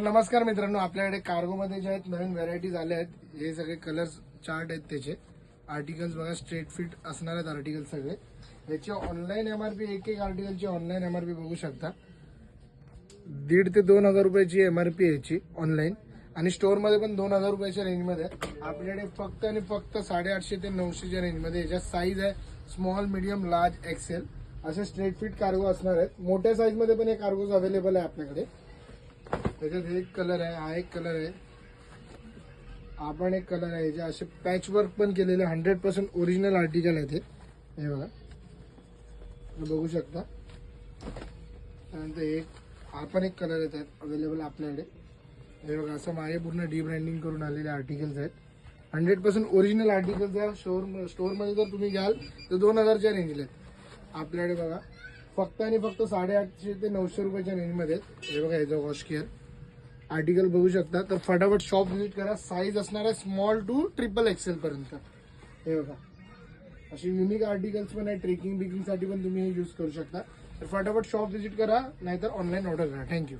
नमस्कार मित्रांनो, आपल्याकडे कार्गो मध्ये जे आहेत नवीन व्हरायटीज आल्या आहेत. हे सगळे कलर्स चार्ट आहेत त्याचे. आर्टिकल्स बघा, स्ट्रेट फिट असणार आहेत आर्टिकल सगळे. याची ऑनलाईन एमआरपी, एक आर्टिकलची ऑनलाईन एमआरपी बघू शकता. 1,500 ते 2,000 रुपयाची एमआरपी आहे याची ऑनलाईन. आणि स्टोर मध्ये पण 2,000 रुपयाच्या रेंजमध्ये. आपल्याकडे फक्त आणि फक्त 850 ते 900च्या रेंजमध्ये. याच्या साईज आहे स्मॉल, मीडियम, लार्ज, एक्सेल असे स्ट्रेट फिट कार्गो असणार आहेत. मोठ्या साईज मध्ये पण हे कार्गोज अवेलेबल आहे आपल्याकडे. त्याच्यात एक कलर आहे, हा एक कलर आहे, हा पण एक कलर आहे. जे असे पॅच वर्क पण केलेले 100% ओरिजिनल आर्टिकल आहे ते. हे बघा, बघू शकता. त्यानंतर एक हा पण एक कलर आहे अवेलेबल आपल्याकडे. हे बघा, असं मागे पूर्ण डिब्रँडिंग करून आलेले आर्टिकल्स आहेत. 100% ओरिजिनल आर्टिकल्स आहे. स्टोअरमध्ये जर तुम्ही घ्याल तर 2,000च्या रेंजला आहेत आपल्याकडे. बघा, फक्त आणि फक्त 850 ते 900 रुपयाच्या रेंजमध्ये. हे बघा, याचा वॉश केअर आर्टिकल बघू शकता. तर फटाफट शॉप व्हिजिट करा. साईज असणार आहे स्मॉल टू XXL पर्यंत. हे बघा, असे युनिक आर्टिकल्स पण आहे. ट्रेकिंग बिकिंग साठी पण तुम्ही हे यूज करू शकता. तर फटाफट शॉप व्हिजिट करा, नाहीतर ऑनलाईन ऑर्डर करा. थँक्यू.